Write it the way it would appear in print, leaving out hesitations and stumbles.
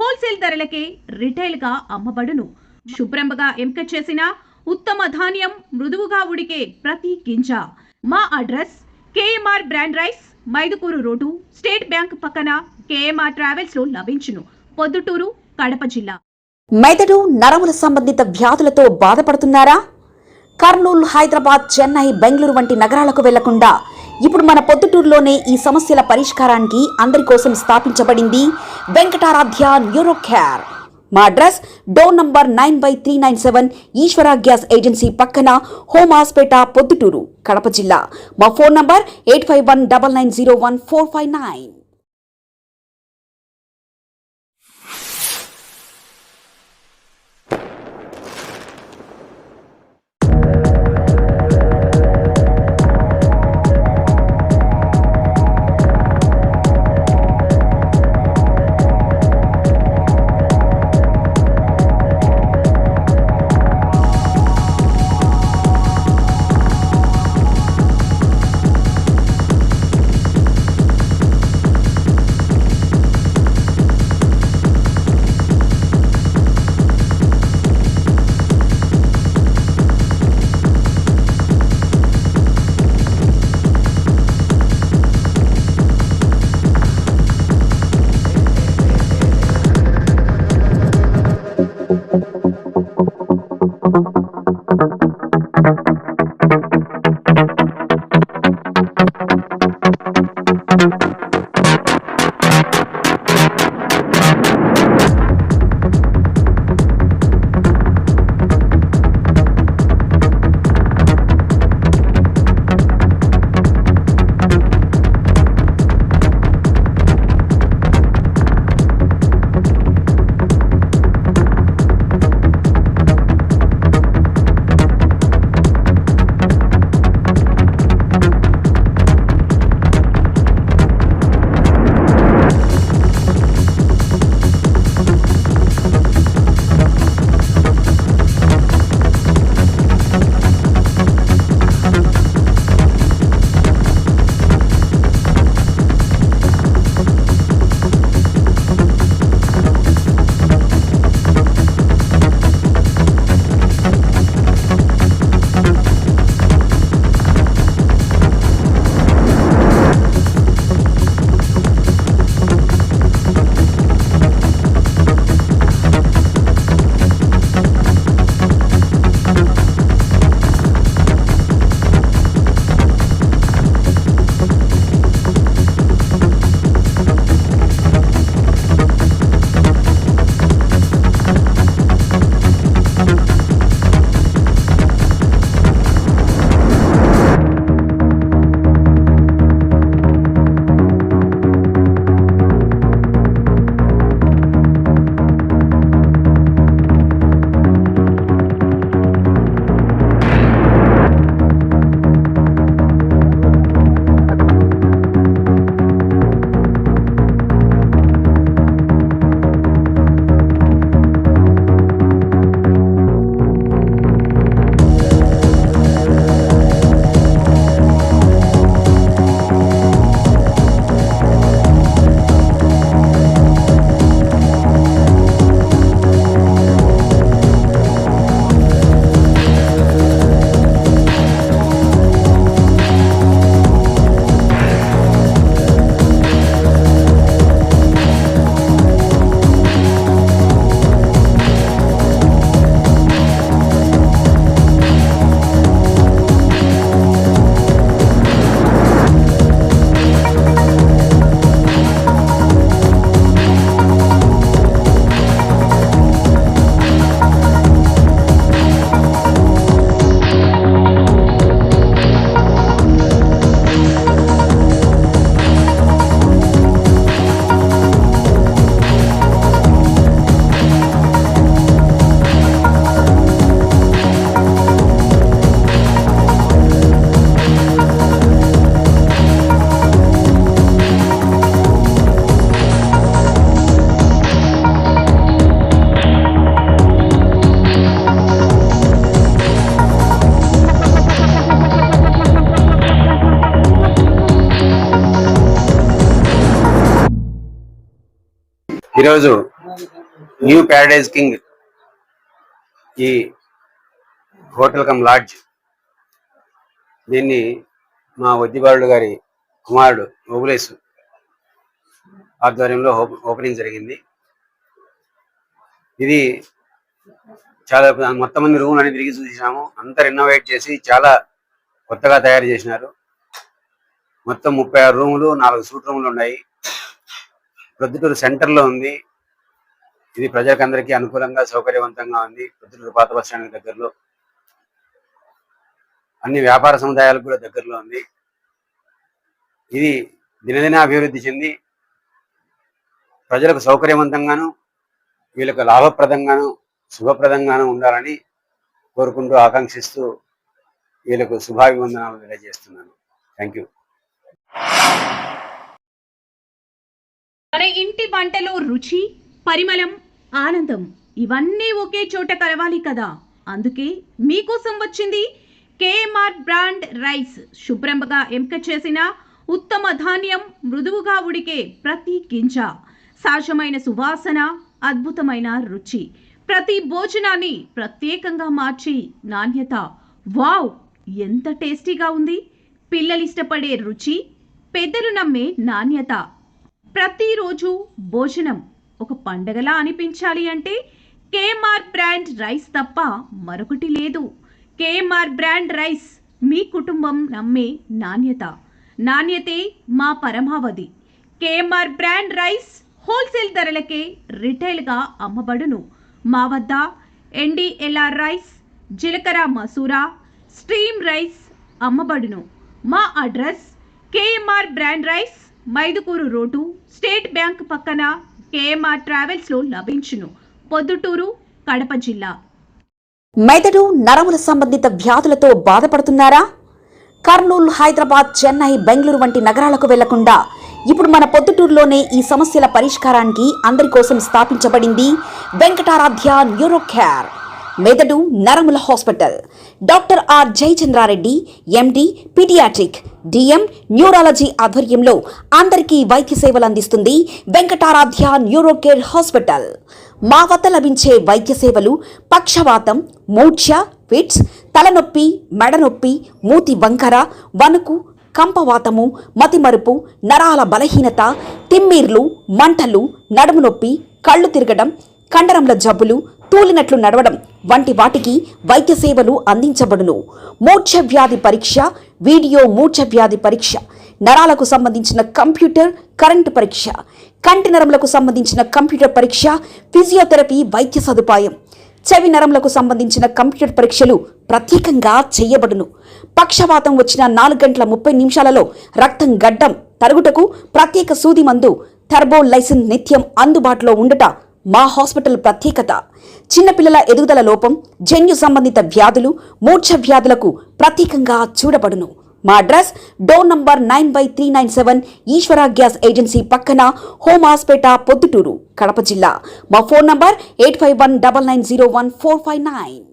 Wholesale ధరలకే retail గా అమ్మబడును. శుభ్రంగా ఎంపిక చేసిన ఉత్తమ ధాన్యం మృదువుగా ఉడికే ప్రతి గింజ. మా address KMR brand rice, Mydukur road, state bank పక్కన, కేఎంఆర్ ట్రావెల్స్ లో లభించును. పొద్దుటూరు, కడప జిల్లా. మెదడు నరముల సంబంధిత వ్యాధులతో బాధపడుతున్నారా? కర్నూలు, హైదరాబాద్, చెన్నై, బెంగళూరు వంటి నగరాలకు వెళ్లకుండా ఇప్పుడు మన పొద్దుటూరులోనే ఈ సమస్యల పరిష్కారానికి అందరి కోసం స్థాపించబడింది వెంకటారాధ్య న్యూరో కేర్. మా అడ్రస్ డోర్ నంబర్ 9/397 ఈశ్వర గ్యాస్ ఏజెన్సీ పక్కన, హోమాస్పేట, పొద్దుటూరు, కడప జిల్లా. మా ఫోన్ నంబర్ 8519901459. ఈరోజు న్యూ ప్యారడైజ్ కింగ్ ఈ హోటల్ కమ్ లాడ్జ్ దీన్ని మా వద్దిబారుడు గారి కుమారుడు ఓబులేసు ఆధ్వర్యంలో ఓపెనింగ్ జరిగింది. ఇది చాలా మొత్తం మంది రూములు అన్ని తిరిగి చూసినాము. అంతా రెనోవేట్ చేసి చాలా కొత్తగా తయారు చేసినారు. మొత్తం 36 రూములు, 4 సూట్ రూములు ఉన్నాయి. ప్రొద్దుటూరు సెంటర్లో ఉంది. ఇది ప్రజలకందరికీ అనుకూలంగా సౌకర్యవంతంగా ఉంది. ప్రొద్దుటూరు పాత బస్ స్టాండ్ దగ్గరలో, అన్ని వ్యాపార సముదాయాలకు కూడా దగ్గరలో ఉంది. ఇది దినదిన అభివృద్ధి చెంది ప్రజలకు సౌకర్యవంతంగాను వీళ్ళకు లాభప్రదంగాను శుభప్రదంగాను ఉండాలని కోరుకుంటూ ఆకాంక్షిస్తూ వీళ్ళకు శుభాభివందనాలు తెలియజేస్తున్నాను. Thank you. మన ఇంటి వంటలో రుచి, పరిమళం, ఆనందం ఇవన్నీ ఒకే చోట కలవాలి కదా. అందుకే మీకోసం వచ్చింది కేఎంఆర్ బ్రాండ్ రైస్. శుభ్రంగా ఎంపిక చేసిన ఉత్తమ ధాన్యం, మృదువుగా ఉడికే ప్రతి గింజ, సహజమైన సువాసన, అద్భుతమైన రుచి, ప్రతి భోజనాన్ని ప్రత్యేకంగా మార్చి నాణ్యత. వావ్, ఎంత టేస్టీగా ఉంది! పిల్లలు ఇష్టపడే రుచి, పెద్దలు నమ్మే నాణ్యత. ప్రతిరోజు భోజనం ఒక పండగలా అనిపించాలి అంటే కేఎంఆర్ బ్రాండ్ రైస్ తప్ప మరొకటి లేదు. కేఎంఆర్ బ్రాండ్ రైస్ మీ కుటుంబం నమ్మే నాణ్యత. నాణ్యతే మా పరమావధి. కేఎంఆర్ బ్రాండ్ రైస్ హోల్సేల్ ధరలకే రిటైల్గా అమ్మబడును. మా వద్ద NDLR రైస్, జీలకర్ర మసూరా, స్ట్రీమ్ రైస్ అమ్మబడును. మా address KMR brand rice, Mydukur road, state bank పక్కన, కేఎంఆర్ ట్రావెల్స్లో లభించును. పొద్దుటూరు, కడప జిల్లా. మెదడు నరముల సంబంధిత వ్యాధులతో బాధపడుతున్నారా? కర్నూలు, హైదరాబాద్, చెన్నై, బెంగళూరు వంటి నగరాలకు వెళ్లకుండా ఇప్పుడు మన పొద్దుటూరులోనే ఈ సమస్యల పరిష్కారానికి అందరి కోసం స్థాపించబడింది వెంకటారాధ్య న్యూరో కేర్, మెదడు నరముల hospital. Doctor R Jayachandra Reddy, MD, paediatric, DM, neurology ఆధ్వర్యంలో అందరికీ వైద్య సేవలు అందిస్తుంది వెంకటారాధ్య న్యూరో కేర్ హాస్పిటల్. మా వద్ద లభించే వైద్య సేవలు పక్షవాతం, మూర్ఛ, ఫిట్స్, తలనొప్పి, మెడనొప్పి, మూతి వంకర, వణుకు, కంపవాతము, మతిమరుపు, నరాల బలహీనత, తిమ్మిర్లు, మంటలు, నడుము నొప్పి, కళ్ళు తిరగడం, కండరంల జబ్బులు, తూలినట్లు నడవడం వంటి వాటికి వైద్య సేవలు అందించబడును. మూర్ఛ వ్యాధి పరీక్ష, వీడియో మూర్ఛ వ్యాధి పరీక్ష, నరాలకు సంబంధించిన కంప్యూటర్ కరెంటు పరీక్ష, కంటి నరములకు సంబంధించిన కంప్యూటర్ పరీక్ష, ఫిజియోథెరపీ వైద్య సదుపాయం, చెవి నరములకు సంబంధించిన కంప్యూటర్ పరీక్షలు ప్రత్యేకంగా చేయబడును. పక్షవాతం వచ్చిన 4 గంటల 30 నిమిషాలలో రక్తం గడ్డం తరుగుటకు ప్రత్యేక సూది మందు థర్బోలైసిన్ నిత్యం అందుబాటులో ఉండట మా హాస్పిటల్ ప్రత్యేకత. చిన్నపిల్లల ఎదుగుదల లోపం, జన్యు సంబంధిత వ్యాధులు, మూర్ఛ వ్యాధులకు ప్రత్యేకంగా చూడబడును. మా అడ్రస్ డోర్ నంబర్ 9/397, ఈశ్వర గ్యాస్ ఏజెన్సీ పక్కన, హోమాస్పేట, పొద్దుటూరు, కడప జిల్లా. మా ఫోన్ నంబర్ 8519901459.